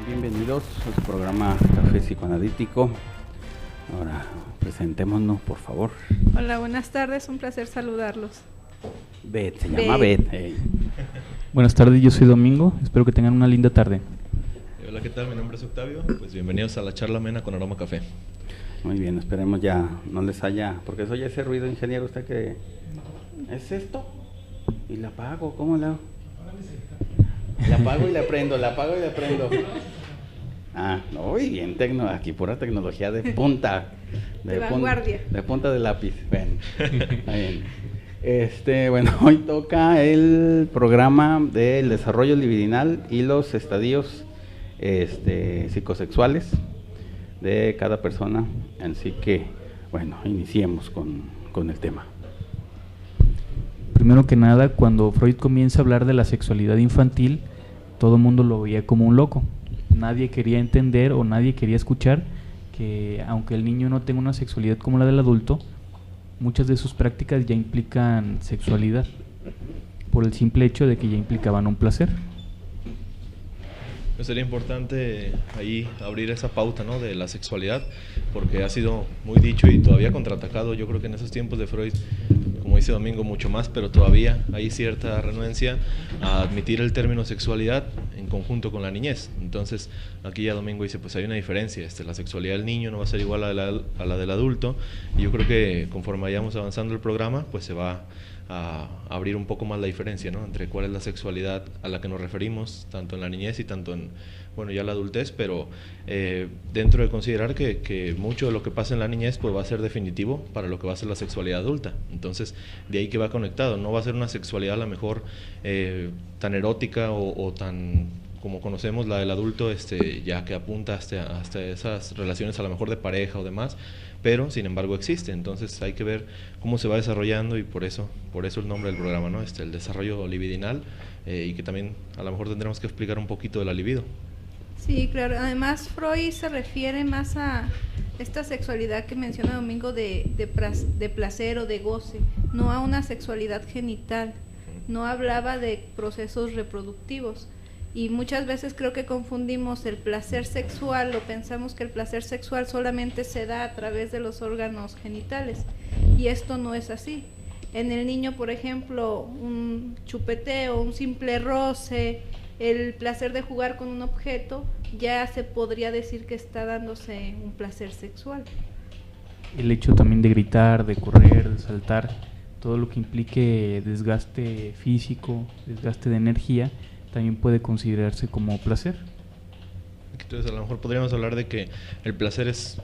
Bienvenidos a su programa Café Psicoanalítico. Ahora, presentémonos, por favor. Hola, buenas tardes, un placer saludarlos. Beth, se llama Beth. Hey. Buenas tardes, yo soy Domingo, espero que tengan una linda tarde. Hola, ¿qué tal? Mi nombre es Octavio, pues bienvenidos a la charla amena con Aroma Café. Muy bien, esperemos ya no les haya, porque oye ese ruido, ingeniero, usted que... ¿Es esto? Y la apago, ¿cómo la hago? La apago y la prendo, la apago y la prendo. Ah, muy bien, aquí pura tecnología de punta. De vanguardia. De punta de lápiz, ven. Bien. Bueno, hoy toca el programa del desarrollo libidinal y los estadios psicosexuales de cada persona. Así que, bueno, iniciemos con el tema. Primero que nada, cuando Freud comienza a hablar de la sexualidad infantil, todo el mundo lo veía como un loco. Nadie quería entender o nadie quería escuchar que aunque el niño no tenga una sexualidad como la del adulto, muchas de sus prácticas ya implican sexualidad, por el simple hecho de que ya implicaban un placer. Pues sería importante ahí abrir esa pauta, ¿no?, de la sexualidad, porque ha sido muy dicho y todavía contraatacado. Yo creo que en esos tiempos de Freud, como dice Domingo, mucho más, pero todavía hay cierta renuencia a admitir el término sexualidad en conjunto con la niñez. Entonces, aquí ya Domingo dice, pues hay una diferencia, la sexualidad del niño no va a ser igual a la del adulto, y yo creo que conforme vayamos avanzando el programa, pues se va a abrir un poco más la diferencia, ¿no?, entre cuál es la sexualidad a la que nos referimos, tanto en la niñez y tanto en, bueno, ya la adultez, pero dentro de considerar que mucho de lo que pasa en la niñez pues va a ser definitivo para lo que va a ser la sexualidad adulta. Entonces, de ahí que va conectado, no va a ser una sexualidad a lo mejor tan erótica o tan como conocemos la del adulto, ya que apunta hasta esas relaciones a lo mejor de pareja o demás, pero sin embargo existe. Entonces hay que ver cómo se va desarrollando, y por eso el nombre del programa, ¿no?, el desarrollo libidinal, y que también a lo mejor tendremos que explicar un poquito de la libido. Sí, claro. Además, Freud se refiere más a esta sexualidad que menciona Domingo de placer o de goce, no a una sexualidad genital. No hablaba de procesos reproductivos. Y muchas veces creo que confundimos el placer sexual o pensamos que el placer sexual solamente se da a través de los órganos genitales, y esto no es así. En el niño, por ejemplo, un chupeteo, un simple roce, el placer de jugar con un objeto, ya se podría decir que está dándose un placer sexual. El hecho también de gritar, de correr, de saltar, todo lo que implique desgaste físico, desgaste de energía, también puede considerarse como placer. Entonces, a lo mejor podríamos hablar de que el placer es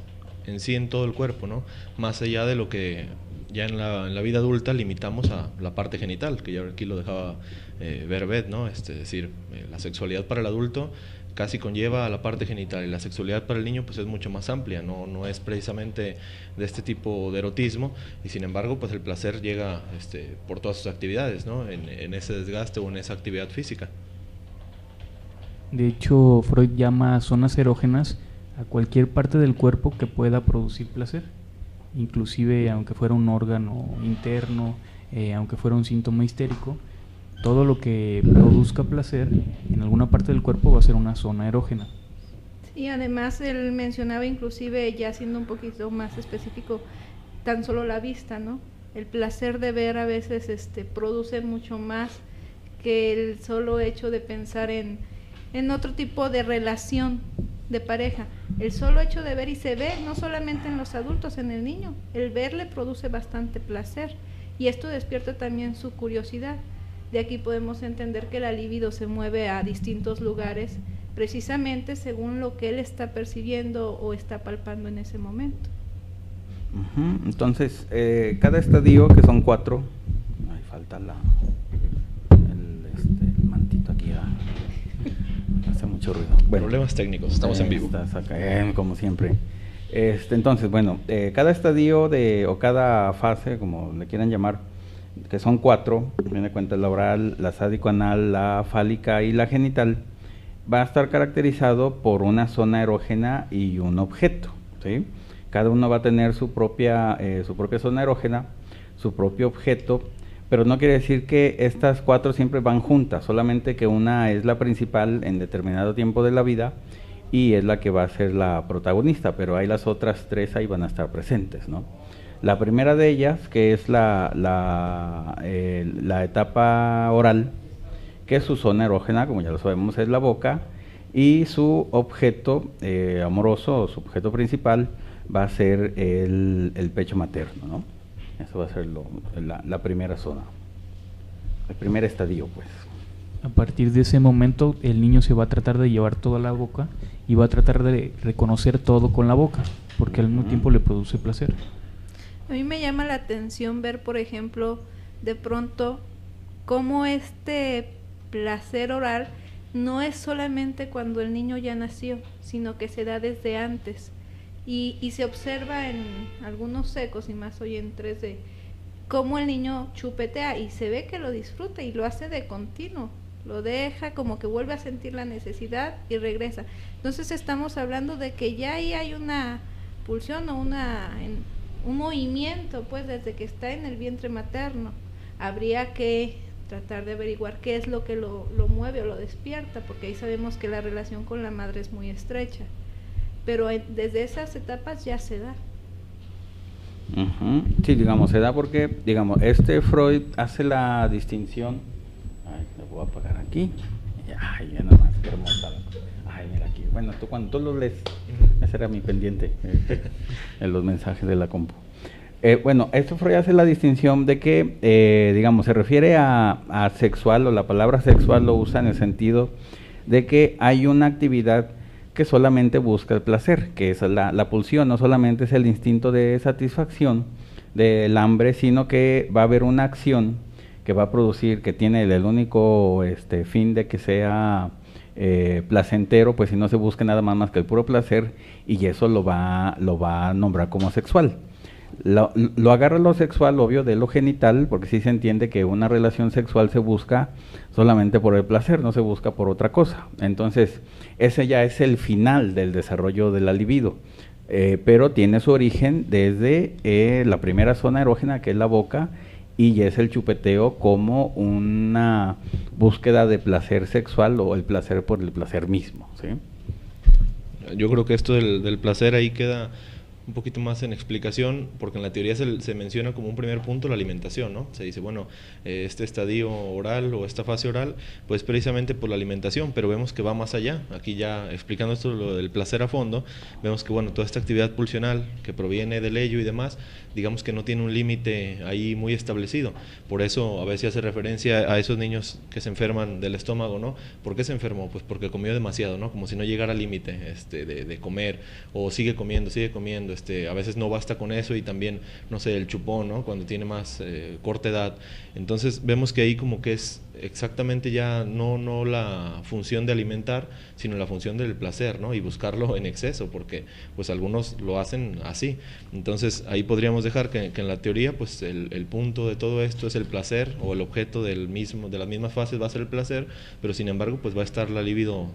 en sí en todo el cuerpo, ¿no?, más allá de lo que ya en la vida adulta limitamos a la parte genital, que ya aquí lo dejaba ver Beth, ¿no? Es decir, la sexualidad para el adulto casi conlleva a la parte genital, y la sexualidad para el niño pues es mucho más amplia, no es precisamente de este tipo de erotismo, y sin embargo pues el placer llega por todas sus actividades, ¿no?, en ese desgaste o en esa actividad física. De hecho, Freud llama zonas erógenas a cualquier parte del cuerpo que pueda producir placer, inclusive aunque fuera un órgano interno, aunque fuera un síntoma histérico, todo lo que produzca placer en alguna parte del cuerpo va a ser una zona erógena. Y además él mencionaba, inclusive ya siendo un poquito más específico, tan solo la vista, ¿no? El placer de ver a veces produce mucho más que el solo hecho de pensar en otro tipo de relación de pareja. El solo hecho de ver, y se ve no solamente en los adultos, en el niño, el verle produce bastante placer, y esto despierta también su curiosidad. De aquí podemos entender que la libido se mueve a distintos lugares precisamente según lo que él está percibiendo o está palpando en ese momento. Entonces, cada estadio, que son 4, ahí falta el mantito aquí, hace mucho ruido. Bueno, problemas técnicos, estamos en vivo. Como siempre. Entonces, bueno, cada estadio o cada fase, como le quieran llamar, que son 4, viene de cuenta la oral, la sádico-anal, la fálica y la genital, va a estar caracterizado por una zona erógena y un objeto, ¿sí? Cada uno va a tener su propia zona erógena, su propio objeto, pero no quiere decir que estas 4 siempre van juntas, solamente que una es la principal en determinado tiempo de la vida y es la que va a ser la protagonista, pero hay las otras 3 ahí van a estar presentes, ¿no? La primera de ellas, que es la etapa oral, que su zona erógena, como ya lo sabemos, es la boca, y su objeto amoroso, o su objeto principal, va a ser el pecho materno, ¿no? Eso va a ser la primera zona, el primer estadio, pues. A partir de ese momento, el niño se va a tratar de llevar toda la boca y va a tratar de reconocer todo con la boca, porque al mismo tiempo le produce placer. A mí me llama la atención ver, por ejemplo, de pronto, cómo este placer oral no es solamente cuando el niño ya nació, sino que se da desde antes. Y se observa en algunos secos, y más hoy en 3D, cómo el niño chupetea y se ve que lo disfruta y lo hace de continuo. Lo deja, como que vuelve a sentir la necesidad y regresa. Entonces estamos hablando de que ya ahí hay una pulsión o un movimiento, pues, desde que está en el vientre materno. Habría que tratar de averiguar qué es lo que lo mueve o lo despierta, porque ahí sabemos que la relación con la madre es muy estrecha. Pero desde esas etapas ya se da. Sí, digamos, se da porque, digamos, Freud hace la distinción. Ay, lo voy a apagar aquí. Ay, ya nada más, qué hermosa. Ay, mira aquí. Bueno, cuando tú lo lees, ese era mi pendiente en los mensajes de la compu. Bueno, Freud hace la distinción de que, digamos, se refiere a sexual, o la palabra sexual lo usa en el sentido de que hay una actividad que solamente busca el placer, que es la pulsión, no solamente es el instinto de satisfacción del hambre, sino que va a haber una acción que va a producir, que tiene el único fin de que sea placentero, pues si no se busca nada más que el puro placer, y eso lo va a nombrar como sexual. Lo agarra lo sexual, obvio, de lo genital, porque sí se entiende que una relación sexual se busca solamente por el placer, no se busca por otra cosa. Entonces, ese ya es el final del desarrollo de la libido, pero tiene su origen desde la primera zona erógena, que es la boca, y ya es el chupeteo como una búsqueda de placer sexual, o el placer por el placer mismo, ¿sí? Yo creo que esto del placer ahí queda un poquito más en explicación, porque en la teoría se menciona como un primer punto la alimentación, ¿no? Se dice, bueno, este estadio oral o esta fase oral, pues precisamente por la alimentación, pero vemos que va más allá. Aquí ya explicando esto, lo del placer a fondo, vemos que, bueno, toda esta actividad pulsional que proviene del ello y demás, digamos que no tiene un límite ahí muy establecido. Por eso a veces hace referencia a esos niños que se enferman del estómago, ¿no? ¿Por qué se enfermó? Pues porque comió demasiado, ¿no? Como si no llegara al límite de comer, o sigue comiendo, a veces no basta con eso, y también, no sé, el chupón, ¿no? Cuando tiene más corta edad. Entonces vemos que ahí como que es exactamente ya no la función de alimentar, sino la función del placer, ¿no? Y buscarlo en exceso, porque pues algunos lo hacen así. Entonces ahí podríamos dejar que en la teoría pues el punto de todo esto es el placer, o el objeto de las mismas fases va a ser el placer, pero sin embargo pues va a estar la libido,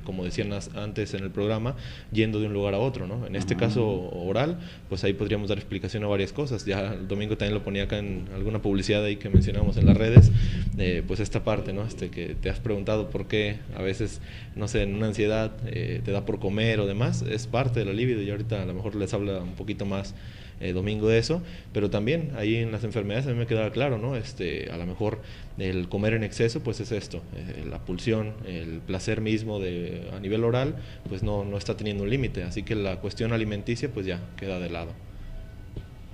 como decían antes en el programa, yendo de un lugar a otro, ¿no? En este caso oral, pues ahí podríamos dar explicación a varias cosas. Ya el domingo también lo ponía acá en alguna publicidad ahí que mencionamos en las redes, pues esta parte, ¿no? Que te has preguntado por qué a veces, no sé, en una ansiedad te da por comer o demás, es parte de la libido, y ahorita a lo mejor les habla un poquito más domingo de eso, pero también ahí en las enfermedades a mí me quedaba claro, ¿no? A lo mejor el comer en exceso pues es esto, la pulsión, el placer mismo a nivel oral pues no está teniendo un límite, así que la cuestión alimenticia pues ya queda de lado.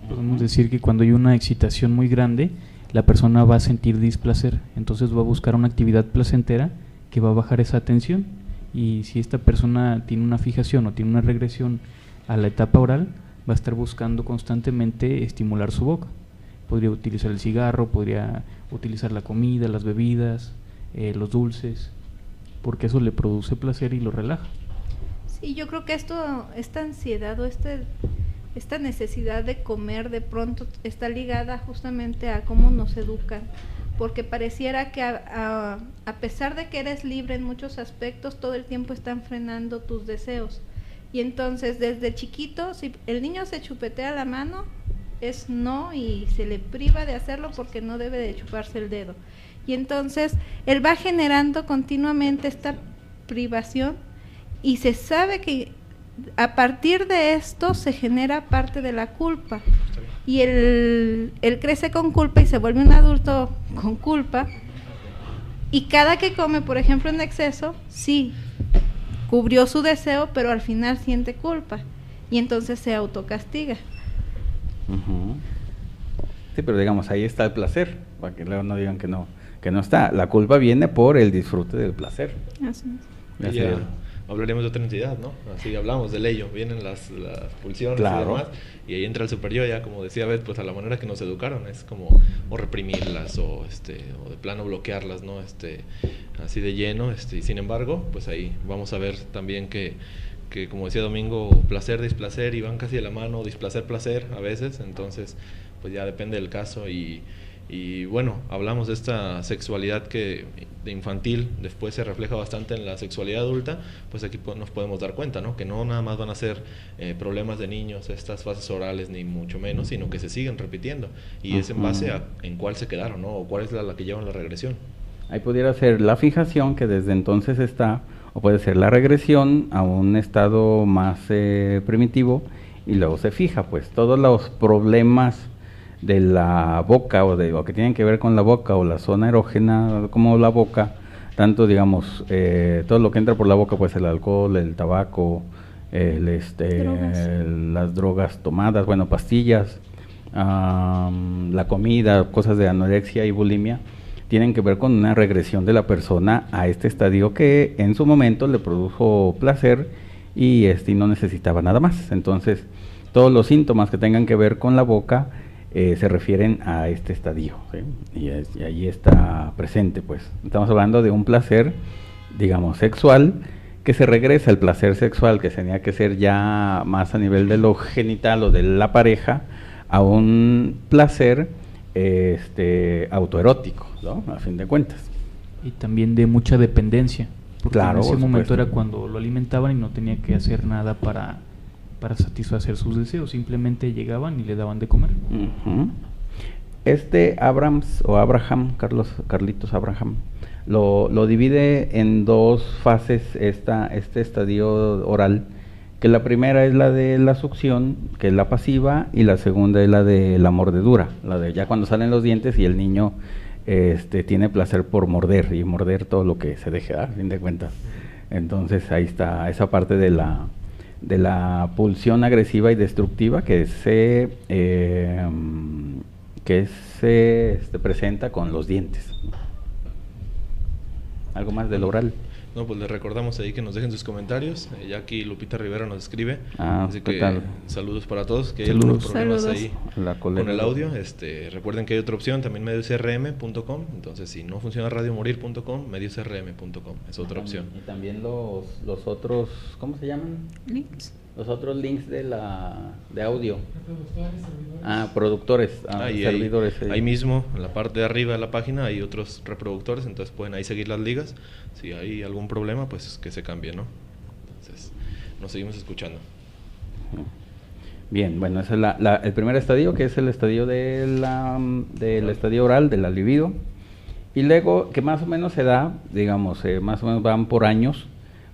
Podemos decir que cuando hay una excitación muy grande, la persona va a sentir displacer, entonces va a buscar una actividad placentera que va a bajar esa tensión, y si esta persona tiene una fijación o tiene una regresión a la etapa oral, va a estar buscando constantemente estimular su boca. Podría utilizar el cigarro, podría utilizar la comida, las bebidas, los dulces, porque eso le produce placer y lo relaja. Sí, yo creo que esta ansiedad o esta necesidad de comer de pronto está ligada justamente a cómo nos educan, porque pareciera que a pesar de que eres libre en muchos aspectos, todo el tiempo están frenando tus deseos. Y entonces desde chiquito, si el niño se chupetea la mano, es no y se le priva de hacerlo porque no debe de chuparse el dedo. Y entonces él va generando continuamente esta privación y se sabe que a partir de esto se genera parte de la culpa. Y él crece con culpa y se vuelve un adulto con culpa. Y cada que come, por ejemplo, en exceso, sí, cubrió su deseo, pero al final siente culpa. Y entonces se autocastiga. Uh-huh. Sí, pero digamos, ahí está el placer, para que luego no digan que no está. La culpa viene por el disfrute del placer. Así es. Ya hablaremos de otra entidad, ¿no? Así hablamos del ello, vienen las pulsiones claro. y demás, y ahí entra el superior, ya como decía Beth, pues a la manera que nos educaron, es como o reprimirlas o de plano bloquearlas, ¿no? Así de lleno, y sin embargo, pues ahí vamos a ver también que como decía Domingo, placer, displacer, y van casi de la mano, displacer, placer a veces, entonces pues ya depende del caso y bueno, hablamos de esta sexualidad que de infantil después se refleja bastante en la sexualidad adulta, pues aquí nos podemos dar cuenta, ¿no? Que no nada más van a ser problemas de niños, estas fases orales, ni mucho menos, sino que se siguen repitiendo, y es en base a en cuál se quedaron, ¿no? O cuál es la que llevan la regresión. Ahí pudiera ser la fijación, que desde entonces está, o puede ser la regresión a un estado más primitivo, y luego se fija, pues todos los problemas de la boca o que tienen que ver con la boca o la zona erógena como la boca, tanto digamos todo lo que entra por la boca, pues el alcohol, el tabaco, las drogas tomadas, bueno, pastillas, la comida, cosas de anorexia y bulimia, tienen que ver con una regresión de la persona a este estadio que en su momento le produjo placer y no necesitaba nada más. Entonces todos los síntomas que tengan que ver con la boca se refieren a este estadio, ¿sí? Y allí está presente, pues. Estamos hablando de un placer, digamos, sexual, que se regresa al placer sexual, que tenía que ser ya más a nivel de lo genital o de la pareja, a un placer autoerótico, ¿no? A fin de cuentas. Y también de mucha dependencia, porque claro, en ese momento era supuesto. cuando lo alimentaban y no tenía que hacer nada para satisfacer sus deseos, simplemente llegaban y le daban de comer. Uh-huh. Carlitos Abraham, lo divide en dos fases este estadio oral, que la primera es la de la succión, que es la pasiva, y la segunda es la de la mordedura, la de ya cuando salen los dientes y el niño tiene placer por morder, y morder todo lo que se deje dar, a fin de cuentas. Entonces ahí está esa parte de la pulsión agresiva y destructiva que se presenta con los dientes. ¿Algo más del oral? No, pues les recordamos ahí que nos dejen sus comentarios. Ya aquí Lupita Rivera nos escribe. Así ¿qué que tal? saludos para todos, que hay Saludos. algunos problemas Saludos. ahí La con colega. el audio. Recuerden que hay otra opción, también mediosrm.com. Entonces, si no funciona radiomorir.com, mediosrm.com es otra opción. Y también los otros, ¿cómo se llaman? Links. Los otros links de audio. Productores, Y servidores. ahí mismo, en la parte de arriba de la página, hay otros reproductores, entonces pueden ahí seguir las ligas. Si hay algún problema, pues que se cambie, ¿no? Entonces, nos seguimos escuchando. Bien, bueno, ese es el primer estadio, que es el estadio del estadio oral, de la libido. Y luego, que más o menos se da, digamos, más o menos van por años.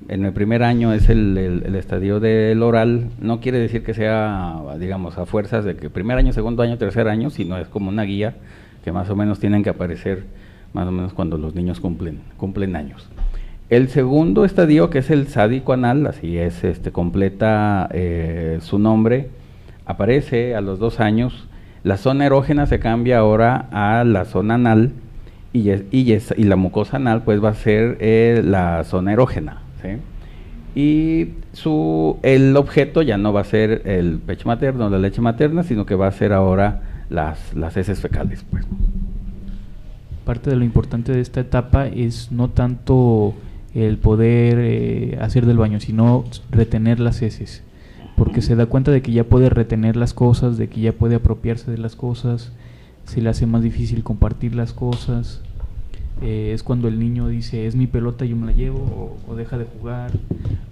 En el primer año es el estadio del oral. No quiere decir que sea, digamos, a fuerzas de que primer año, segundo año, tercer año, sino es como una guía que más o menos tienen que aparecer más o menos cuando los niños cumplen años. El segundo estadio, que es el sádico anal, así es, completa su nombre, aparece a los 2 años. La zona erógena se cambia ahora a la zona anal y la mucosa anal pues va a ser la zona erógena, ¿sí? Y el objeto ya no va a ser el pecho materno, la leche materna, sino que va a ser ahora las heces fecales, pues. Parte de lo importante de esta etapa es no tanto el poder hacer del baño, sino retener las heces, porque se da cuenta de que ya puede retener las cosas, de que ya puede apropiarse de las cosas, se le hace más difícil compartir las cosas. Es cuando el niño dice, es mi pelota, yo me la llevo, o deja de jugar,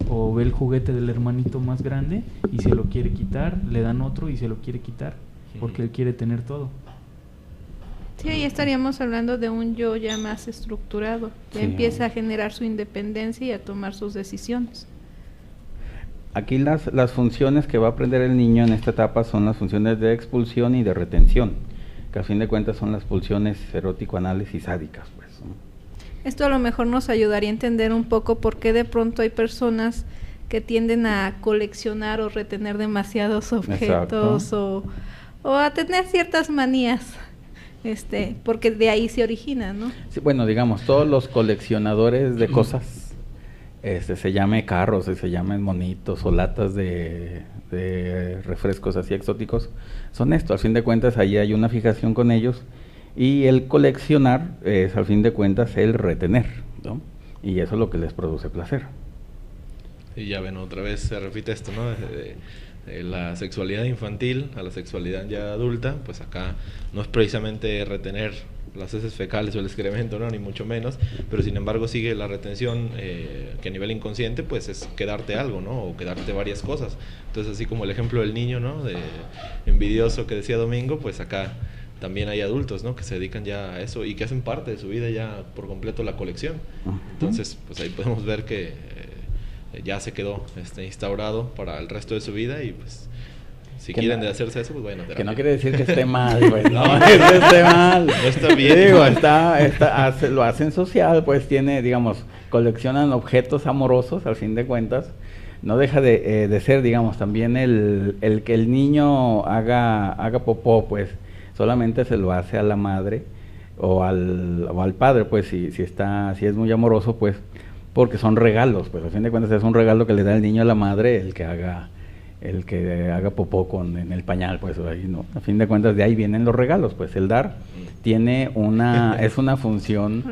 o ve el juguete del hermanito más grande y se lo quiere quitar, le dan otro y se lo quiere quitar. porque él quiere tener todo. Sí, ahí estaríamos hablando de un yo ya más estructurado, ya Sí. empieza a generar su independencia y a tomar sus decisiones. Aquí las funciones que va a aprender el niño en esta etapa son las funciones de expulsión y de retención, que a fin de cuentas son las pulsiones erótico-anales y sádicas, pues, ¿no? Esto a lo mejor nos ayudaría a entender un poco por qué de pronto hay personas que tienden a coleccionar o retener demasiados objetos o a tener ciertas manías, porque de ahí se origina, ¿no? Sí, bueno, digamos, todos los coleccionadores de cosas, se llame carros, se llamen monitos o latas de refrescos así exóticos, son esto, al fin de cuentas ahí hay una fijación con ellos, y el coleccionar es al fin de cuentas el retener, ¿no? Y eso es lo que les produce placer. Y ya ven, otra vez se repite esto, ¿no? De la sexualidad infantil a la sexualidad ya adulta, pues acá no es precisamente retener las heces fecales o el excremento, ¿no? Ni mucho menos, pero sin embargo sigue la retención que a nivel inconsciente pues es quedarte algo, ¿no? O quedarte varias cosas. Entonces, así como el ejemplo del niño, ¿no? De envidioso que decía Domingo, pues acá también hay adultos, ¿no? Que se dedican ya a eso y que hacen parte de su vida ya por completo la colección. Entonces, pues ahí podemos ver que ya se quedó instaurado para el resto de su vida y pues si quieren de hacerse eso, pues bueno. Que no quiere decir que esté mal, pues no, eso esté mal. No está bien. Digo, lo hacen social, pues digamos, coleccionan objetos amorosos, al fin de cuentas. No deja de ser, digamos, también el que el niño haga popó, pues solamente se lo hace a la madre o al padre, pues si es muy amoroso, pues porque son regalos, pues al fin de cuentas es un regalo que le da el niño a la madre el que haga popó en el pañal, pues ahí no, a fin de cuentas de ahí vienen los regalos, pues el dar tiene es una función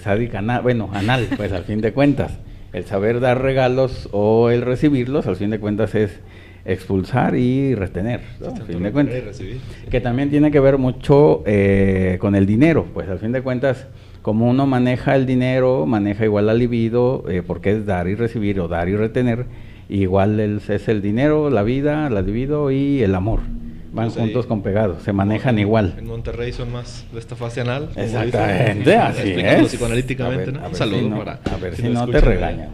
sádica, anal, pues al fin de cuentas el saber dar regalos o el recibirlos, al fin de cuentas es expulsar y retener, ¿no? Al fin de cuentas, que también tiene que ver mucho con el dinero, pues al fin de cuentas como uno maneja el dinero, maneja igual la libido, porque es dar y recibir o dar y retener, igual es el dinero, la vida, la libido y el amor. Van pues juntos con pegados, se manejan igual. En Monterrey son más de esta fase anal. Exactamente, así es. Psicoanalíticamente, ¿no? Un saludo para... A ver si no te regañan,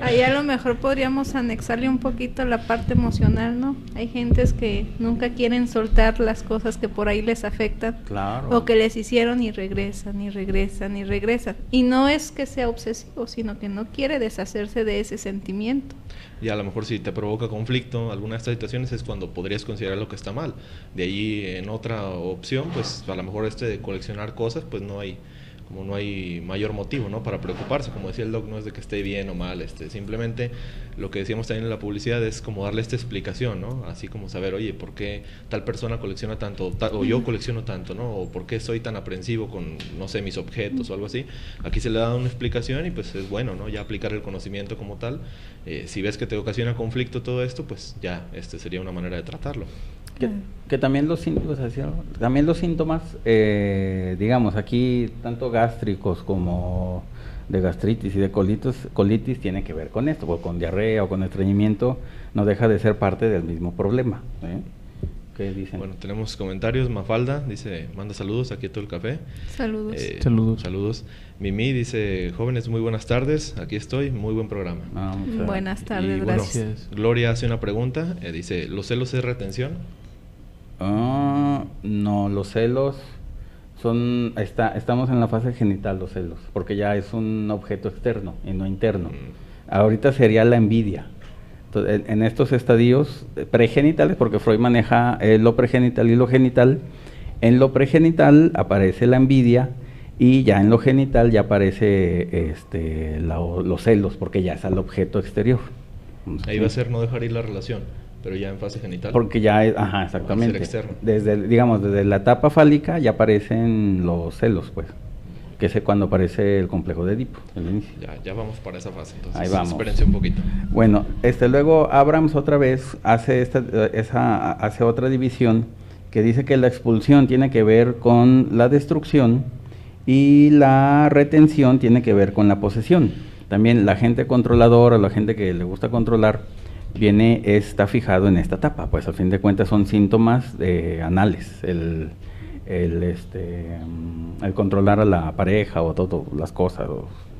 Ahí a lo mejor podríamos anexarle un poquito la parte emocional, ¿no? Hay gentes que nunca quieren soltar las cosas que por ahí les afectan. Claro. O que les hicieron y regresan, y regresan, y regresan. Y no es que sea obsesivo, sino que no quiere deshacerse de ese sentimiento. Y a lo mejor si te provoca conflicto alguna de estas situaciones es cuando podrías considerar lo que está mal. De ahí en otra opción, pues a lo mejor de coleccionar cosas, pues no hay mayor motivo, ¿no? Para preocuparse, como decía el doc, no es de que esté bien o mal, simplemente lo que decíamos también en la publicidad es como darle esta explicación, ¿no? Así como saber, oye, ¿por qué tal persona colecciona tanto, o yo colecciono tanto, ¿no? O ¿por qué soy tan aprensivo con, no sé, mis objetos o algo así? Aquí se le da una explicación y pues es bueno, ¿no? Ya aplicar el conocimiento como tal. Si ves que te ocasiona conflicto todo esto, pues ya sería una manera de tratarlo. Que también los síntomas, digamos, aquí tanto gástricos como de gastritis y de colitis tiene que ver con esto, o con diarrea o con estreñimiento, no deja de ser parte del mismo problema. ¿Qué dicen? Bueno, tenemos comentarios. Mafalda dice, manda saludos aquí a todo el café. Saludos. Saludos. Mimi dice, jóvenes, muy buenas tardes, aquí estoy, muy buen programa. Buenas tardes, y, gracias. Bueno, Gloria hace una pregunta, dice, ¿los celos es retención? No, los celos estamos en la fase genital, los celos, porque ya es un objeto externo y no interno. Ahorita sería la envidia. Entonces, en estos estadios pregenitales, porque Freud maneja lo pregenital y lo genital, en lo pregenital aparece la envidia y ya en lo genital ya aparece los celos, porque ya es al objeto exterior. Ahí va a ser no dejar ir la relación, pero ya en fase genital. Porque ya es, exactamente. Desde la etapa fálica ya aparecen los celos, pues, que es cuando aparece el complejo de Edipo, el inicio. Ya vamos para esa fase, entonces. Ahí vamos. Espérense un poquito. Bueno, luego Abrams otra vez hace otra división que dice que la expulsión tiene que ver con la destrucción y la retención tiene que ver con la posesión. También la gente controladora, la gente que le gusta controlar, está fijado en esta etapa, pues al fin de cuentas son síntomas anales, el controlar a la pareja o todas las cosas,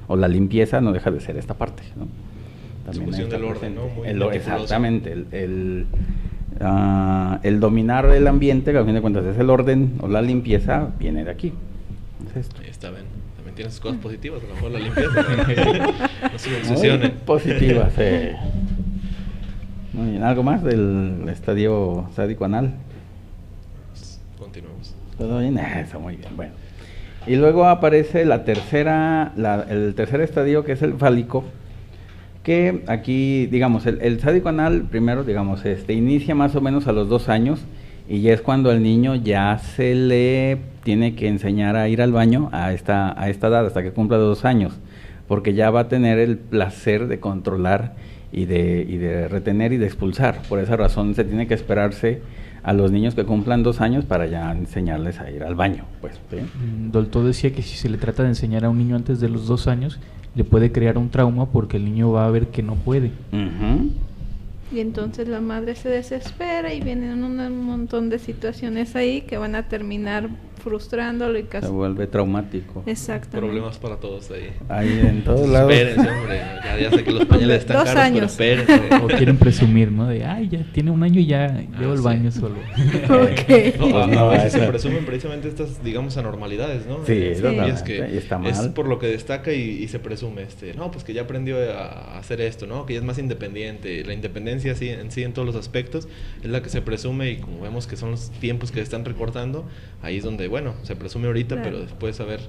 o la limpieza no deja de ser esta parte, ¿no? También es cuestión del orden, ¿no? Muy exactamente, el dominar el ambiente, que al fin de cuentas es el orden o la limpieza, viene de aquí. Es esto. Está bien. También tiene sus cosas positivas, a lo mejor la limpieza. No se obsesionen. Positivas, Muy bien, ¿algo más del estadio sádico anal? Continuamos. ¿Todo bien? Eso, muy bien, bueno. Y luego aparece el tercer estadio, que es el fálico, que aquí, digamos, el sádico anal, primero, digamos, inicia más o menos a los 2 años, y ya es cuando al niño ya se le tiene que enseñar a ir al baño a esta edad, hasta que cumpla 2 años, porque ya va a tener el placer de controlar y de retener y de expulsar. Por esa razón se tiene que esperarse a los niños que cumplan 2 años para ya enseñarles a ir al baño, pues, ¿sí? Dolto decía que si se le trata de enseñar a un niño antes de los 2 años, le puede crear un trauma porque el niño va a ver que no puede. Y entonces la madre se desespera y vienen un montón de situaciones ahí que van a terminar frustrándolo y se vuelve traumático. Exactamente. Problemas para todos ahí. Ahí en todos lados. Espérense, hombre. Ya sé que los pañales están 2 caros, años. pero espérense. O quieren presumir, ¿no? De, ya tiene 1 año y ya llevo el baño solo. Ok. A veces se presumen precisamente estas, digamos, anormalidades, ¿no? Sí, y es que y está mal. es por lo que destaca y se presume, no, pues que ya aprendió a hacer esto, ¿no? Que ya es más independiente. La independencia en todos los aspectos es la que se presume, y como vemos que son los tiempos que están recortando, ahí es donde, bueno, se presume ahorita, claro. Pero después a ver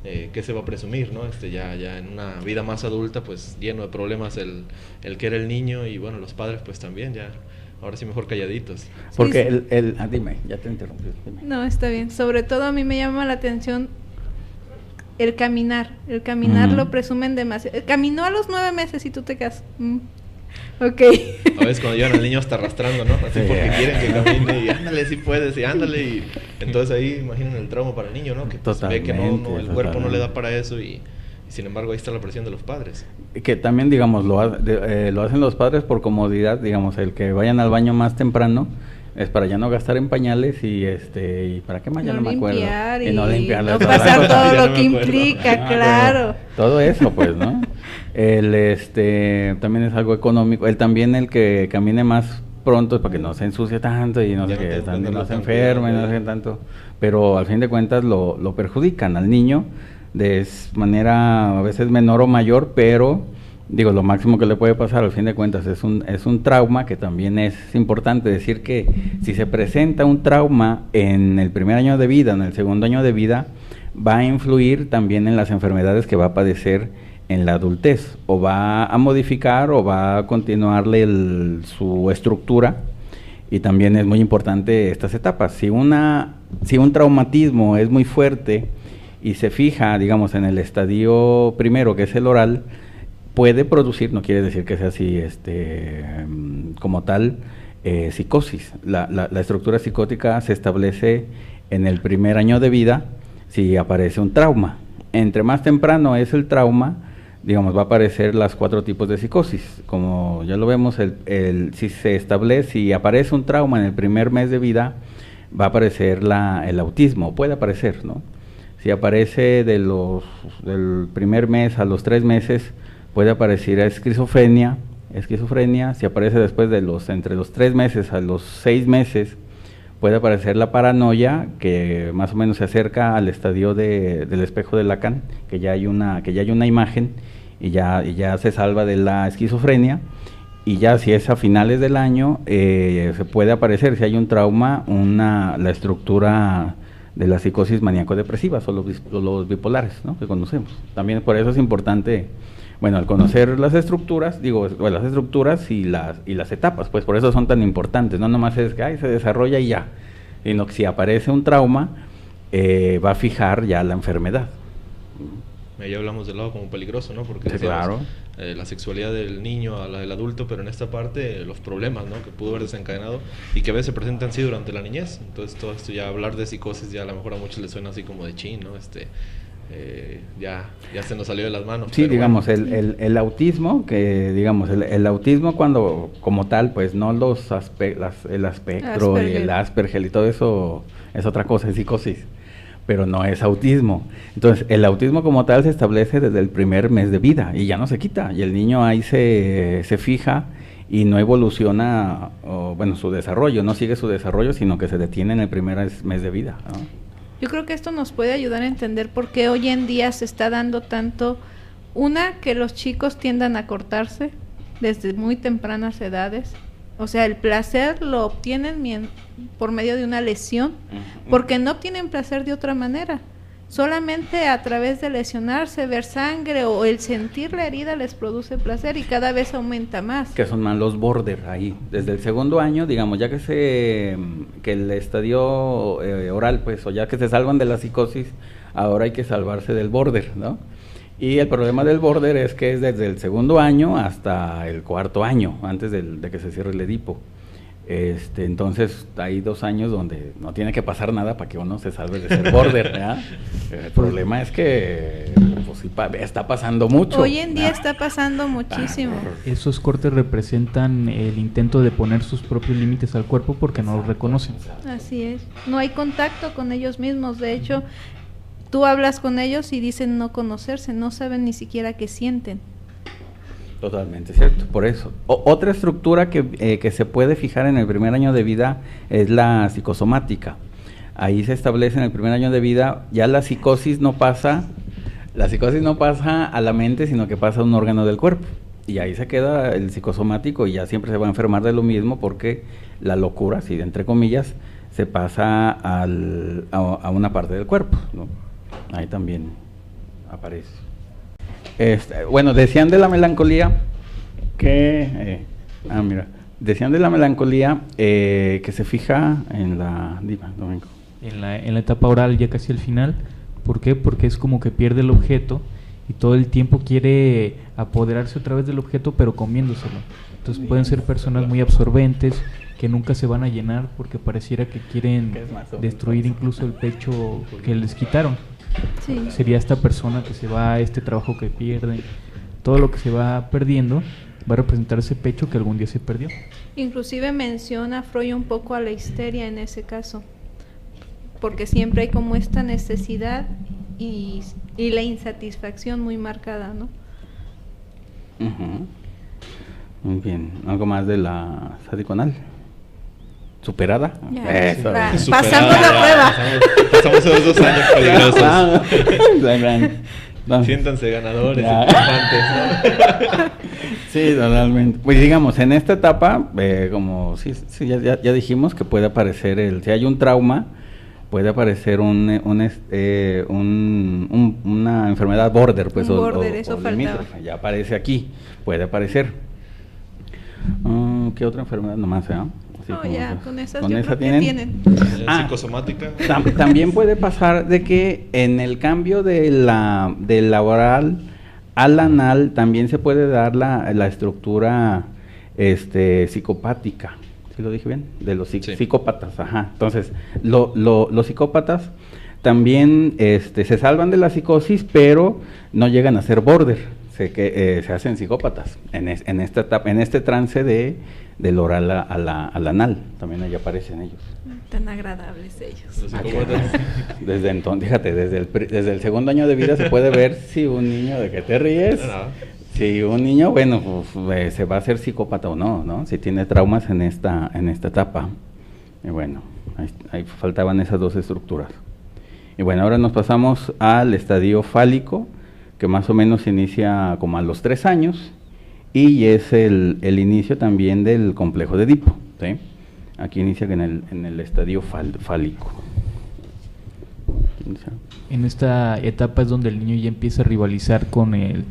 qué se va a presumir, ¿no? Ya en una vida más adulta, pues lleno de problemas el que era el niño, y bueno, los padres pues también ya, ahora sí mejor calladitos. Porque dime, ya te interrumpí. Dime. No, está bien. Sobre todo a mí me llama la atención el caminar. Lo presumen demasiado. Caminó a los 9 meses y tú te quedas... Ok. A veces cuando llevan al niño hasta arrastrando, ¿no? Así porque quieren que camine, y ándale, si puedes, y ándale, y entonces ahí imaginen el trauma para el niño, ¿no? Que pues, ve que el cuerpo no le da para eso, y sin embargo ahí está la presión de los padres. Que también, digamos, lo hacen los padres por comodidad, digamos, el que vayan al baño más temprano es para ya no gastar en pañales y para qué más, ya no me acuerdo. Y no limpiar, no pasar todo lo que implica, claro. Todo eso, pues, ¿no? También es algo económico. También el que camine más pronto es para que no se ensucie tanto y no sé qué, no se enferme, no sé tanto. Pero al fin de cuentas lo perjudican al niño de manera a veces menor o mayor, pero digo, lo máximo que le puede pasar al fin de cuentas es un trauma, que también es importante decir que si se presenta un trauma en el primer año de vida, en el segundo año de vida, va a influir también en las enfermedades que va a padecer en la adultez, o va a modificar o va a continuarle su estructura, y también es muy importante estas etapas. Si un traumatismo es muy fuerte y se fija, digamos, en el estadio primero, que es el oral, puede producir, no quiere decir que sea así como tal, psicosis. La estructura psicótica se establece en el primer año de vida si aparece un trauma. Entre más temprano es el trauma, digamos, va a aparecer las 4 tipos de psicosis. Como ya lo vemos, si aparece un trauma en el primer mes de vida, va a aparecer el autismo, puede aparecer, ¿no? Si aparece del primer mes a los 3 meses, puede aparecer esquizofrenia. Si aparece después entre los 3 meses a los 6 meses, puede aparecer la paranoia, que más o menos se acerca al estadio del espejo de Lacan, que ya hay una imagen y ya se salva de la esquizofrenia. Y ya si es a finales del año, se puede aparecer, si hay un trauma, la estructura de la psicosis maníaco-depresiva, o los bipolares, ¿no?, que conocemos. También por eso es importante, bueno, al conocer las estructuras, las estructuras y las etapas, pues por eso son tan importantes. No nomás es que se desarrolla y ya, sino que si aparece un trauma, va a fijar ya la enfermedad. Ya hablamos del lado como peligroso, ¿no? Porque sí, claro, la sexualidad del niño a la del adulto, pero en esta parte los problemas, ¿no?, que pudo haber desencadenado y que a veces se presentan así durante la niñez. Entonces todo esto, ya hablar de psicosis, ya a lo mejor a muchos les suena así como de chin, ¿no? ya se nos salió de las manos. Sí, pero digamos, bueno. el autismo, que digamos, el autismo cuando, como tal, pues no el espectro y el Asperger y todo eso es otra cosa, es psicosis, pero no es autismo. Entonces, el autismo como tal se establece desde el primer mes de vida y ya no se quita, y el niño ahí se fija y no evoluciona, su desarrollo, no sigue su desarrollo, sino que se detiene en el primer mes de vida, ¿no? Yo creo que esto nos puede ayudar a entender por qué hoy en día se está dando tanto, que los chicos tiendan a cortarse desde muy tempranas edades. O sea, el placer lo obtienen por medio de una lesión, porque no obtienen placer de otra manera. Solamente a través de lesionarse, ver sangre o el sentir la herida les produce placer y cada vez aumenta más. Que son más los border ahí. Desde el segundo año, digamos, ya que el estadio oral, pues, o ya que se salvan de la psicosis, ahora hay que salvarse del border, ¿no? Y el problema del border es que es desde el segundo año hasta el cuarto año, antes de que se cierre el Edipo. Entonces hay 2 años donde no tiene que pasar nada para que uno se salve de ser border, ¿verdad? El problema es que pues, sí, está pasando mucho. Hoy en día está pasando muchísimo. Esos cortes representan el intento de poner sus propios límites al cuerpo porque no los reconocen. Así es. No hay contacto con ellos mismos. De hecho, tú hablas con ellos y dicen no conocerse, no saben ni siquiera qué sienten. Totalmente cierto, por eso. Otra estructura que se puede fijar en el primer año de vida es la psicosomática. Ahí se establece en el primer año de vida, ya la psicosis no pasa a la mente, sino que pasa a un órgano del cuerpo. Y ahí se queda el psicosomático y ya siempre se va a enfermar de lo mismo porque la locura, así entre comillas, se pasa a una parte del cuerpo, ¿no? Ahí también aparece. Decían de la melancolía que decían de la melancolía que se fija en la Domingo. En la etapa oral, ya casi al final. ¿Por qué? Porque es como que pierde el objeto y todo el tiempo quiere apoderarse otra vez del objeto, pero comiéndoselo. Entonces pueden ser personas muy absorbentes que nunca se van a llenar porque pareciera que quieren destruir incluso el pecho que les quitaron. Sí. Sería esta persona que se va a este trabajo que pierde, todo lo que se va perdiendo va a representar ese pecho que algún día se perdió. Inclusive menciona Freud un poco a la histeria en ese caso, porque siempre hay como esta necesidad y la insatisfacción muy marcada, ¿no? Muy bien, ¿algo más de la sádico anal? ¿Superada? Eso. Pasamos la prueba. Pasamos esos 2 años peligrosos. Siéntanse ganadores, triunfantes. Sí, totalmente. Pues digamos, en esta etapa, como ya dijimos que puede aparecer si hay un trauma, puede aparecer una enfermedad border, pues, border, eso faltaba. Limítrofe, ya aparece aquí, puede aparecer. ¿Qué otra enfermedad nomás, con esa tienen. Psicosomática. También puede pasar de que en el cambio de la oral al anal también se puede dar la estructura psicopática. ¿Sí lo dije bien? De los psicópatas, ajá. Entonces, los psicópatas también se salvan de la psicosis, pero no llegan a ser border. Se hacen psicópatas en esta etapa, en este trance del oral al anal, también ahí aparecen ellos. Tan agradables ellos. Los psicópatas. Desde entonces, fíjate, desde el segundo año de vida se puede ver si un niño, ¿de qué te ríes? Si un niño, pues, se va a hacer psicópata o no, ¿no? Si tiene traumas en esta etapa. Y bueno, ahí faltaban esas 2 estructuras. Y bueno, ahora nos pasamos al estadio fálico, que más o menos se inicia como a los 3 años, y es el inicio también del complejo de Edipo, ¿sí? Aquí inicia en el estadio fálico. En esta etapa es donde el niño ya empieza a rivalizar con el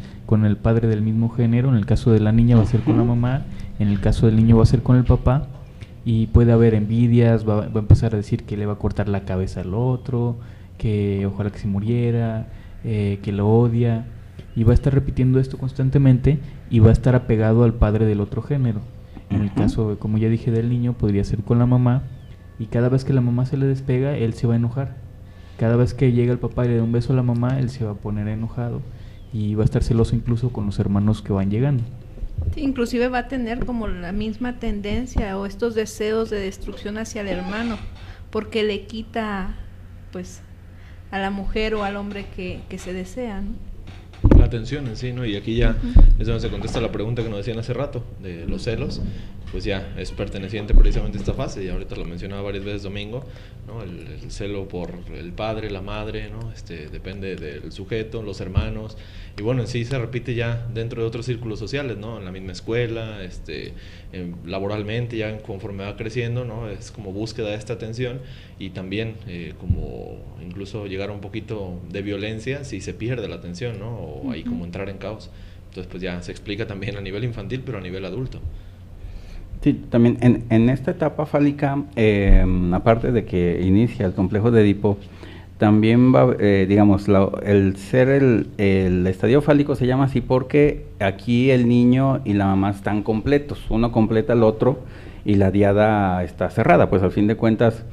padre del mismo género. En el caso de la niña va a ser con la mamá, en el caso del niño va a ser con el papá, y puede haber envidias, va a empezar a decir que le va a cortar la cabeza al otro, que ojalá que se muriera, que lo odia, y va a estar repitiendo esto constantemente y va a estar apegado al padre del otro género. En el caso, como ya dije, del niño, podría ser con la mamá, y cada vez que la mamá se le despega, él se va a enojar Cada vez que llega el papá y le da un beso a la mamá, él se va a poner enojado y va a estar celoso incluso con los hermanos que van llegando. Sí, inclusive va a tener como la misma tendencia o estos deseos de destrucción hacia el hermano, porque le quita pues a la mujer o al hombre que se desea, ¿no? La atención en sí, ¿no? Y aquí ya es donde se contesta la pregunta que nos decían hace rato, de los celos, pues ya es perteneciente precisamente a esta fase, y ahorita lo mencionaba varias veces Domingo, ¿no? El celo por el padre, la madre, ¿no? Depende del sujeto, los hermanos, y bueno, en sí se repite ya dentro de otros círculos sociales, ¿no? En la misma escuela, laboralmente, ya conforme va creciendo, ¿no? Es como búsqueda de esta atención, y también como incluso llegar a un poquito de violencia si se pierde la atención, ¿no? O ahí como entrar en caos. Entonces pues ya se explica también a nivel infantil, pero a nivel adulto. Sí, también en esta etapa fálica, aparte de que inicia el complejo de Edipo, también va, digamos, el estadio fálico se llama así porque aquí el niño y la mamá están completos, uno completa al otro y la diada está cerrada, pues al fin de cuentas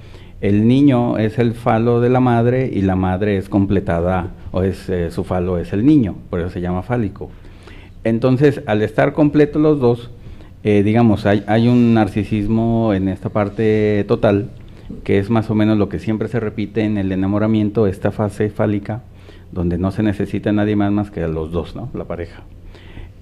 el niño es el falo de la madre y la madre es completada, o es su falo es el niño, por eso se llama fálico. Entonces, al estar completos los dos, digamos, hay un narcisismo en esta parte total, que es más o menos lo que siempre se repite en el enamoramiento, esta fase fálica, donde no se necesita nadie más que a los dos, ¿no? La pareja.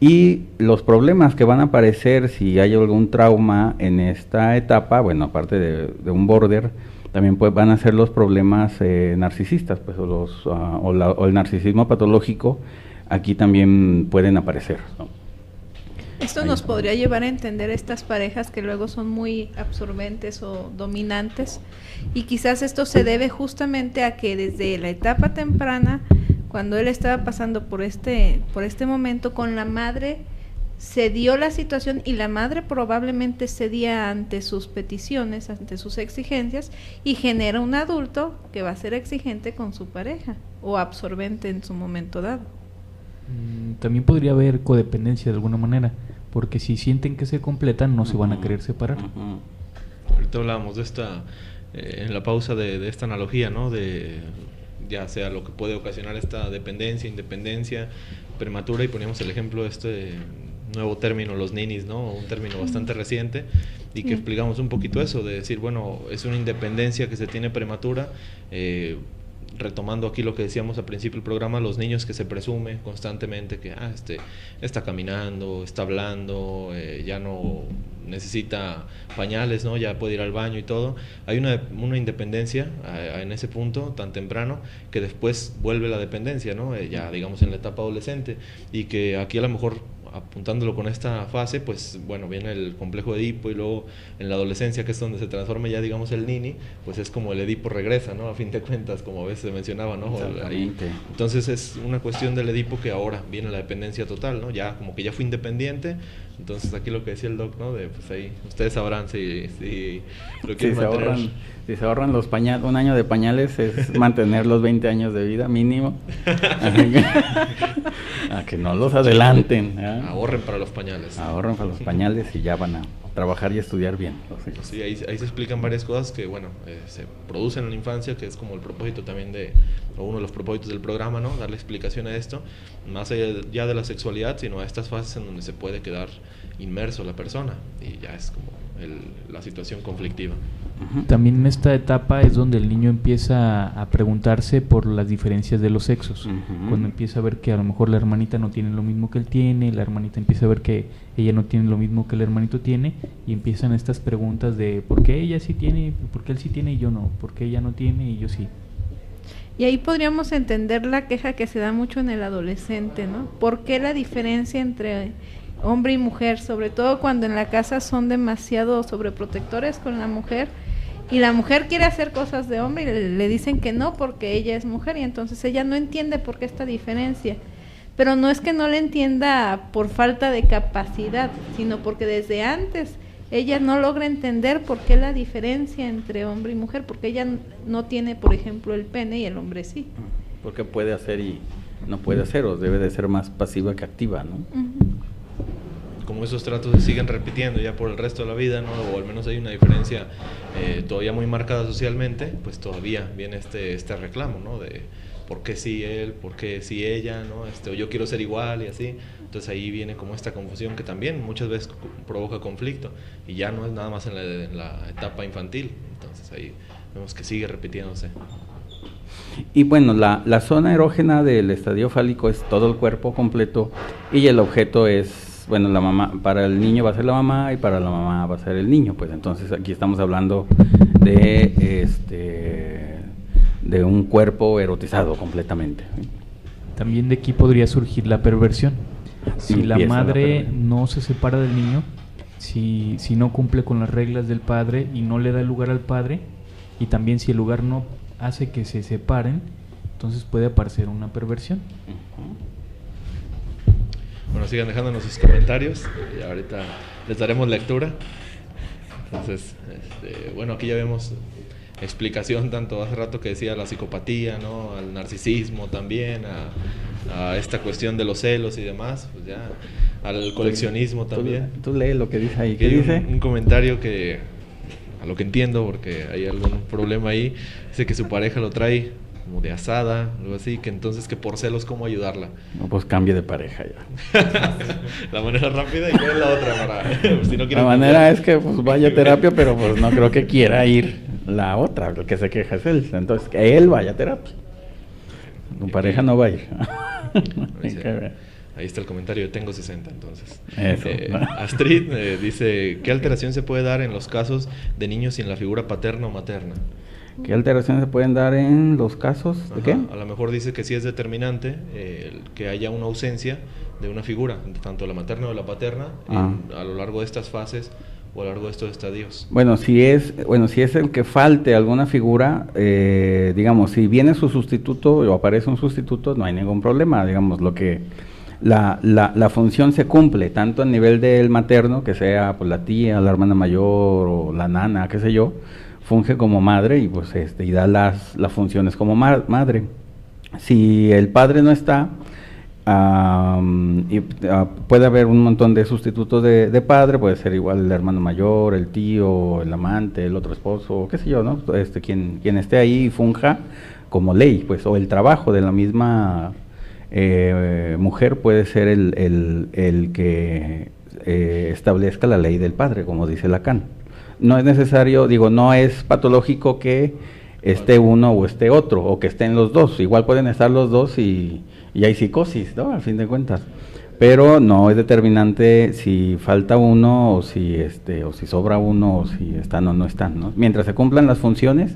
Y los problemas que van a aparecer si hay algún trauma en esta etapa, bueno, aparte de un border, también van a ser los problemas narcisistas, pues, o el narcisismo patológico, aquí también pueden aparecer, ¿no? Esto nos podría llevar a entender estas parejas que luego son muy absorbentes o dominantes, y quizás esto se debe justamente a que desde la etapa temprana, cuando él estaba pasando por este momento con la madre, se dio la situación y la madre probablemente cedía ante sus peticiones, ante sus exigencias, y genera un adulto que va a ser exigente con su pareja o absorbente en su momento dado. También podría haber codependencia de alguna manera, porque si sienten que se completan no se van a querer separar. Ahorita hablábamos de esta, en la pausa de esta analogía, ¿no? De ya sea lo que puede ocasionar esta dependencia, independencia prematura, y poníamos el ejemplo de este nuevo término, los ninis, ¿no? Un término bastante reciente, y que explicamos un poquito eso, de decir, bueno, es una independencia que se tiene prematura, retomando aquí lo que decíamos al principio del programa, los niños que se presume constantemente que está caminando, está hablando, ya no necesita pañales, ¿no? Ya puede ir al baño y todo. Hay una independencia en ese punto tan temprano, que después vuelve la dependencia, ¿no? Ya digamos en la etapa adolescente, y que aquí a lo mejor apuntándolo con esta fase, pues bueno, viene el complejo de Edipo, y luego en la adolescencia, que es donde se transforma ya digamos el nini, pues es como el Edipo regresa, ¿no? A fin de cuentas, como a veces se mencionaba, ¿no? Ahí. Entonces es una cuestión del Edipo que ahora viene la dependencia total, ¿no? Ya como que ya fue independiente. Entonces aquí lo que decía el doc, ¿no? De pues ahí ustedes sabrán si lo quieren mantener. Si se ahorran los pañales, un año de pañales es mantener los 20 años de vida mínimo. A que no los adelanten, ¿eh? Ahorren para los pañales. Ahorren para los pañales y ya van a trabajar y estudiar bien. Sí, ahí se explican varias cosas que, bueno, se producen en la infancia, que es como el propósito también o uno de los propósitos del programa, ¿no? Darle explicación a esto, más allá ya de la sexualidad, sino a estas fases en donde se puede quedar inmerso la persona, y ya es como la situación conflictiva. También en esta etapa es donde el niño empieza a preguntarse por las diferencias de los sexos. Cuando empieza a ver que a lo mejor la hermanita no tiene lo mismo que él tiene, la hermanita empieza a ver que ella no tiene lo mismo que el hermanito tiene, y empiezan estas preguntas de ¿por qué ella sí tiene, por qué él sí tiene y yo no? ¿Por qué ella no tiene y yo sí? Y ahí podríamos entender la queja que se da mucho en el adolescente, ¿no? ¿Por qué la diferencia entre hombre y mujer? Sobre todo cuando en la casa son demasiado sobreprotectores con la mujer, y la mujer quiere hacer cosas de hombre y le dicen que no porque ella es mujer, y entonces ella no entiende por qué esta diferencia. Pero no es que no le entienda por falta de capacidad, sino porque desde antes ella no logra entender por qué la diferencia entre hombre y mujer, porque ella no tiene, por ejemplo, el pene y el hombre sí. Porque puede hacer y no puede hacer, o debe de ser más pasiva que activa, ¿no? como esos tratos se siguen repitiendo ya por el resto de la vida, ¿no? O al menos hay una diferencia todavía muy marcada socialmente, pues todavía viene este reclamo, ¿no? De por qué sí él, por qué sí ella, ¿no? O yo quiero ser igual y así. Entonces ahí viene como esta confusión que también muchas veces provoca conflicto, y ya no es nada más en la etapa infantil. Entonces ahí vemos que sigue repitiéndose. Y bueno, la zona erógena del estadio fálico es todo el cuerpo completo, y el objeto es, bueno, la mamá, para el niño va a ser la mamá y para la mamá va a ser el niño. Pues entonces aquí estamos hablando de un cuerpo erotizado completamente. También de aquí podría surgir la perversión. Si la madre no se separa del niño, si no cumple con las reglas del padre y no le da lugar al padre, y también si el lugar no hace que se separen, entonces puede aparecer una perversión. Bueno, sigan dejándonos sus comentarios y ahorita les daremos lectura. Entonces, bueno, aquí ya vemos explicación tanto hace rato que decía la psicopatía, ¿no? Al narcisismo también, a esta cuestión de los celos y demás, pues ya al coleccionismo también. Tú lees lo que dice ahí. ¿Qué dice? Un comentario que, a lo que entiendo, porque hay algún problema ahí, dice que su pareja lo trae como de asada, algo así, que entonces que por celos, ¿cómo ayudarla? No, pues cambie de pareja ya. La manera rápida, y cuál es la otra para si no quiere la manera es que pues vaya a terapia, pero pues no creo que quiera ir la otra, el que se queja es él, entonces que él vaya a terapia. Tu pareja no va a ir. Ahí está el comentario, yo tengo 60 entonces. Eso. Astrid dice, ¿qué alteración se puede dar en los casos de niños sin la figura paterna o materna? ¿Qué alteraciones se pueden dar en los casos de qué? A lo mejor dice que sí es determinante que haya una ausencia de una figura, tanto la materna o la paterna, a lo largo de estas fases o a lo largo de estos estadios. Bueno, si es el que falte alguna figura, digamos, si viene su sustituto o aparece un sustituto, no hay ningún problema, digamos, lo que la función se cumple, tanto a nivel del materno, que sea pues la tía, la hermana mayor o la nana, qué sé yo, funge como madre y pues y da las funciones como madre. Si el padre no está, puede haber un montón de sustitutos de padre, puede ser igual el hermano mayor, el tío, el amante, el otro esposo, qué sé yo, ¿no? Quien esté ahí y funja como ley, pues, o el trabajo de la misma mujer puede ser el que establezca la ley del padre, como dice Lacan. No es necesario, no es patológico que esté uno o esté otro, o que estén los dos. Igual pueden estar los dos y hay psicosis, ¿no? Al fin de cuentas. Pero no es determinante si falta uno o si sobra uno o si están o no están, ¿no? Mientras se cumplan las funciones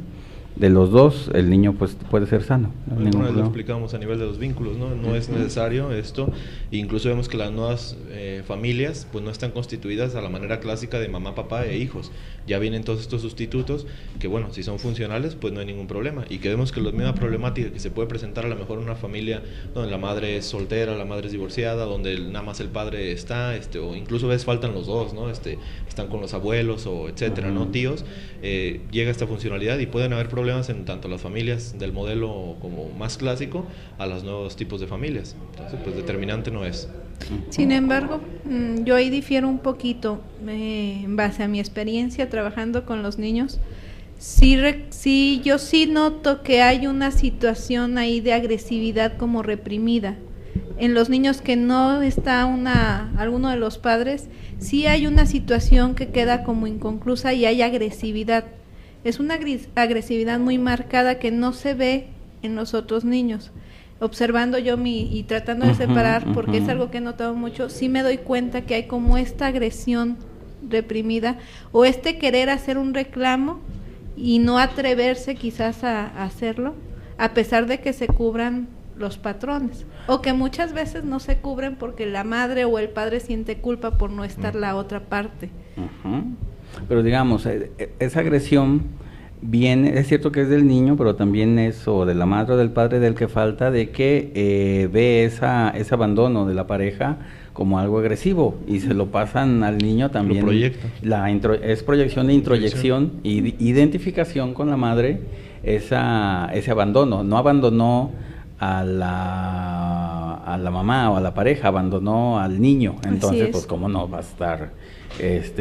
de los dos, el niño pues puede ser sano. Alguna vez lo explicamos a nivel de los vínculos, ¿no? No es necesario esto, incluso vemos que las nuevas familias pues no están constituidas a la manera clásica de mamá, papá e hijos. Ya vienen todos estos sustitutos que, bueno, si son funcionales pues no hay ningún problema, y que vemos que la misma problemática que se puede presentar a lo mejor en una familia donde la madre es soltera, la madre es divorciada, donde nada más el padre está, o incluso a veces faltan los dos, ¿no? Están con los abuelos o etcétera, ¿no? Tíos, llega esta funcionalidad y pueden haber problemas en tanto las familias del modelo como más clásico a los nuevos tipos de familias. Entonces, pues determinante no es. Sin embargo, yo ahí difiero un poquito en base a mi experiencia trabajando con los niños. Yo sí noto que hay una situación ahí de agresividad como reprimida. En los niños que no está alguno de los padres, sí hay una situación que queda como inconclusa y hay agresividad. Es una agresividad muy marcada que no se ve en los otros niños. Observando yo y tratando de separar, porque es algo que he notado mucho, sí me doy cuenta que hay como esta agresión reprimida o querer hacer un reclamo y no atreverse quizás a hacerlo, a pesar de que se cubran los patrones, o que muchas veces no se cubren porque la madre o el padre siente culpa por no estar la otra parte. Pero digamos, esa agresión viene, es cierto que es del niño, pero también es o de la madre o del padre del que falta, de que ve ese abandono de la pareja como algo agresivo y se lo pasan al niño también. Lo proyecta. Es proyección e introyección y identificación con la madre, ese abandono. No abandonó a a la mamá o a la pareja, abandonó al niño, entonces pues cómo no va a estar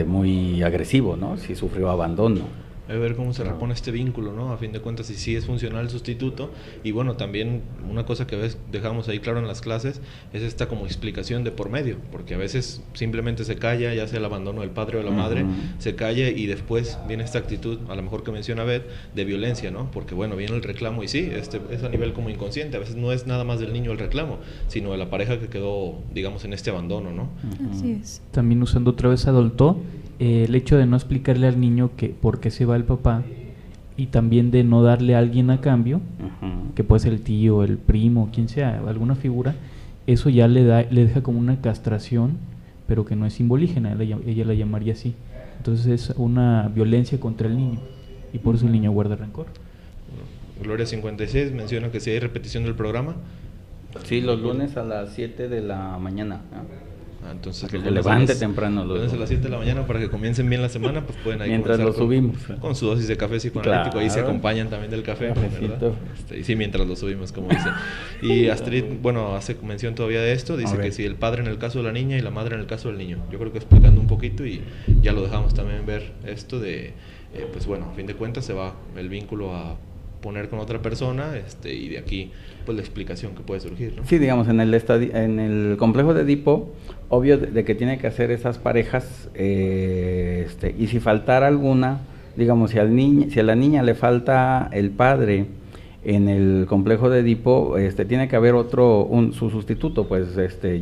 muy agresivo, ¿no? Si sufrió abandono. A ver cómo se repone este vínculo, ¿no? A fin de cuentas, si sí es funcional el sustituto. Y bueno, también una cosa que a veces dejamos ahí claro en las clases es esta como explicación de por medio, porque a veces simplemente se calla, ya sea el abandono del padre o de la madre, se calla y después viene esta actitud, a lo mejor que menciona Beth, de violencia, ¿no? Porque bueno, viene el reclamo y sí, es a nivel como inconsciente, a veces no es nada más del niño el reclamo, sino de la pareja que quedó, digamos, en este abandono, ¿no? Así es. También usando otra vez adulto, el hecho de no explicarle al niño que por qué se va el papá y también de no darle a alguien a cambio, que puede ser el tío, el primo, quien sea, alguna figura, eso ya le deja como una castración, pero que no es simbolígena, ella la llamaría así. Entonces es una violencia contra el niño y por eso el niño guarda rencor. Gloria 56 menciona que si hay repetición del programa. Sí, los lunes a las 7 de la mañana. Entonces que se levante temprano los lunes a las 7 de la mañana para que comiencen bien la semana, pues pueden ahí mientras lo subimos con su dosis de café psicoanalítico, ahí se acompañan también del café, ¿verdad? Y sí, mientras lo subimos, como dice. Y Astrid, bueno, hace mención todavía de esto, dice que si el padre en el caso de la niña y la madre en el caso del niño. Yo creo que explicando un poquito y ya lo dejamos también ver esto de, pues bueno, a fin de cuentas se va el vínculo a poner con otra persona, y de aquí pues la explicación que puede surgir, ¿no? Sí, digamos, en el complejo de Edipo, obvio de que tiene que hacer esas parejas, y si faltara alguna, digamos, si a la niña le falta el padre en el complejo de Edipo, tiene que haber su sustituto, pues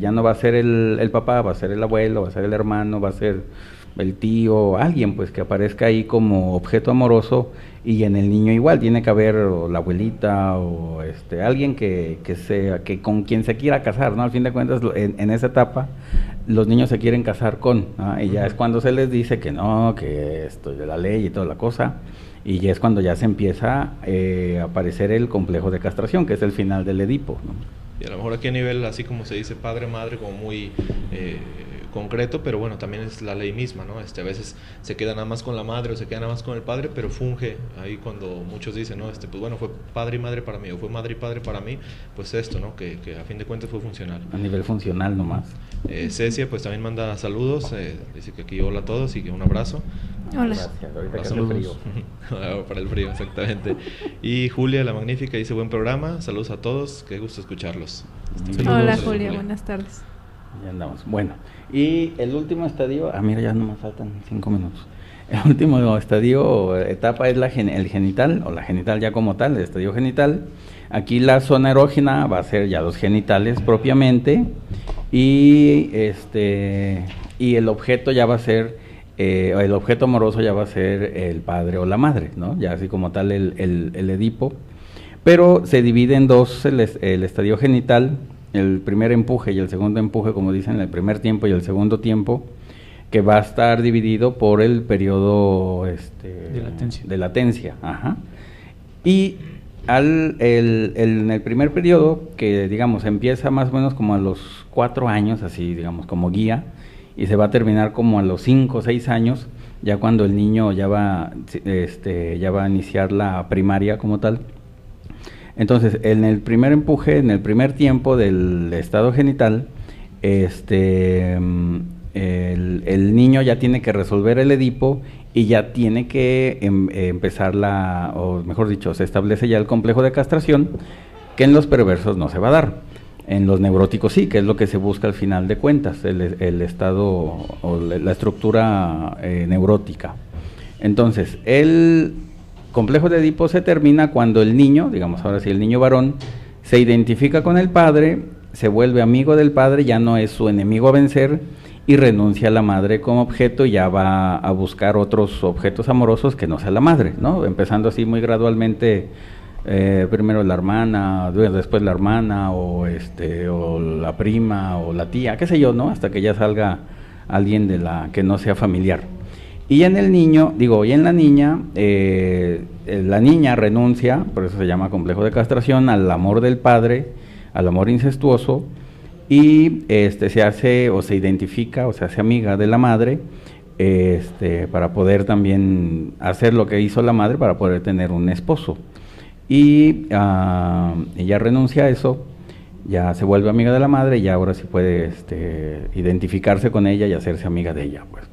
ya no va a ser el papá, va a ser el abuelo, va a ser el hermano, va a ser el tío, alguien pues que aparezca ahí como objeto amoroso, y en el niño igual tiene que haber la abuelita o alguien que con quien se quiera casar, ¿no? Al fin de cuentas en esa etapa los niños se quieren casar y ya es cuando se les dice que no, que esto de la ley y toda la cosa, y ya es cuando ya se empieza a aparecer el complejo de castración, que es el final del Edipo, ¿no? Y a lo mejor aquí a nivel, así como se dice padre, madre, como muy concreto, pero bueno, también es la ley misma, ¿no? A veces se queda nada más con la madre o se queda nada más con el padre, pero funge ahí cuando muchos dicen, ¿no? Pues bueno, fue padre y madre para mí, o fue madre y padre para mí, pues esto, ¿no? Que a fin de cuentas fue funcional. A nivel funcional nomás. Cecia, pues también manda saludos, dice que aquí hola a todos y que un abrazo. Hola. Gracias, ahorita que Saludos. hace frío. Para el frío, exactamente. Y Julia, la magnífica, dice buen programa, saludos a todos, qué gusto escucharlos. Hola Julia, buenas tardes. Ya andamos. Bueno, y el último estadio, mira, ya no me faltan 5 minutos. El último estadio, etapa es el genital, o la genital ya como tal, el estadio genital. Aquí la zona erógena va a ser ya los genitales propiamente, y el objeto ya va a ser, el objeto amoroso ya va a ser el padre o la madre, ¿no? Ya así como tal el Edipo. Pero se divide en dos el estadio genital, el primer empuje y el segundo empuje, como dicen, el primer tiempo y el segundo tiempo, que va a estar dividido por el periodo de latencia. Ajá. Y en el primer periodo, que digamos empieza más o menos como a los 4 años, así digamos como guía, y se va a terminar como a los 5 o 6 años, ya cuando el niño ya va a iniciar la primaria como tal. Entonces, en el primer empuje, en el primer tiempo del estado genital, el niño ya tiene que resolver el Edipo y ya tiene que empezar o mejor dicho, se establece ya el complejo de castración, que en los perversos no se va a dar. En los neuróticos sí, que es lo que se busca al final de cuentas, el estado o la estructura neurótica. Entonces, el complejo de Edipo se termina cuando el niño, digamos ahora sí el niño varón, se identifica con el padre, se vuelve amigo del padre, ya no es su enemigo a vencer, y renuncia a la madre como objeto, y ya va a buscar otros objetos amorosos que no sea la madre, ¿no? Empezando así muy gradualmente, primero la hermana, después la hermana, o la prima, o la tía, qué sé yo, ¿no? Hasta que ya salga alguien que no sea familiar. Y en el niño, y en la niña renuncia, por eso se llama complejo de castración, al amor del padre, al amor incestuoso, y se hace o se identifica o se hace amiga de la madre, para poder también hacer lo que hizo la madre para poder tener un esposo. Y ella renuncia a eso, ya se vuelve amiga de la madre y ya ahora sí puede identificarse con ella y hacerse amiga de ella, pues.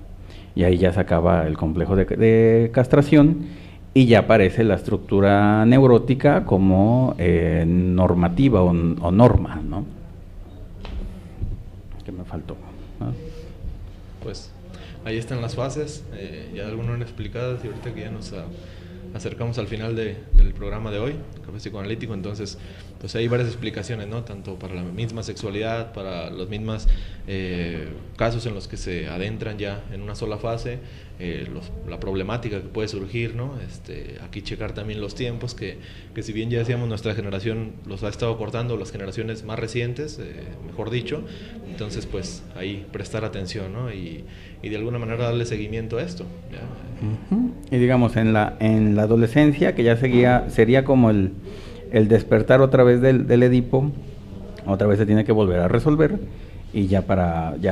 Y ahí ya se acaba el complejo de castración y ya aparece la estructura neurótica como normativa o norma, ¿no? ¿Qué me faltó? ¿No? Pues ahí están las fases, ya algunas explicadas y ahorita que ya nos acercamos al final del programa de hoy, Café Psicoanalítico, entonces pues hay varias explicaciones, ¿no? Tanto para la misma sexualidad, para los mismos casos en los que se adentran ya en una sola fase, la problemática que puede surgir, ¿no? Aquí checar también los tiempos, que si bien ya decíamos nuestra generación los ha estado cortando, las generaciones más recientes, mejor dicho, entonces pues ahí prestar atención, ¿no? Y de alguna manera darle seguimiento a esto, ¿ya? Y digamos, en la adolescencia, que ya sería como el despertar otra vez del Edipo, otra vez se tiene que volver a resolver, y ya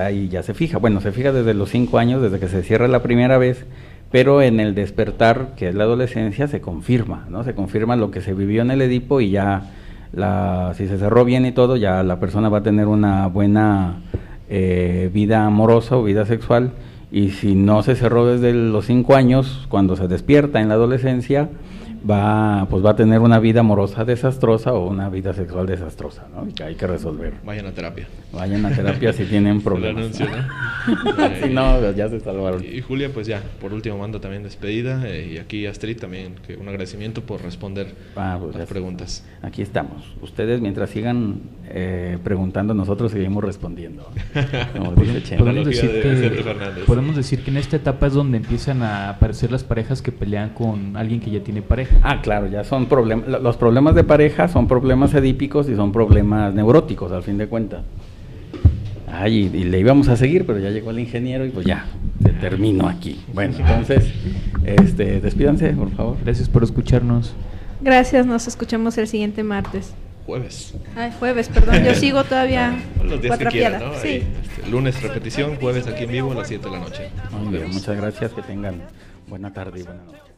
ahí ya se fija. Bueno, se fija desde los 5 años, desde que se cierra la primera vez, pero en el despertar, que es la adolescencia, se confirma, ¿no? Se confirma lo que se vivió en el Edipo y ya, si se cerró bien y todo, ya la persona va a tener una buena vida amorosa o vida sexual. Y si no se cerró desde los 5 años, cuando se despierta en la adolescencia, va a tener una vida amorosa desastrosa o una vida sexual desastrosa, ¿no? Y que hay que resolver. Vayan a terapia. Vayan a terapia si tienen problemas. El anuncio, ¿no? Si no, ya se salvaron. Y Julia, pues ya, por último manda también despedida, y aquí Astrid también, que un agradecimiento por responder Pues las preguntas. Aquí estamos. Ustedes mientras sigan preguntando, nosotros seguimos respondiendo. Como dice Chema. Podemos decir que en esta etapa es donde empiezan a aparecer las parejas que pelean con alguien que ya tiene pareja. Ah, claro, ya son problemas. Los problemas de pareja son problemas edípicos y son problemas neuróticos, al fin de cuentas. Ay, y le íbamos a seguir, pero ya llegó el ingeniero y pues ya, se terminó aquí. Bueno, entonces, despídanse, por favor. Gracias por escucharnos. Gracias, nos escuchamos el siguiente martes. Jueves. Ay, jueves, perdón, yo sigo todavía los días que quieran, ¿no? Sí. Ahí, lunes repetición, jueves aquí en vivo a las 7 de la noche. Muy bien, muchas gracias, que tengan buena tarde y buena noche.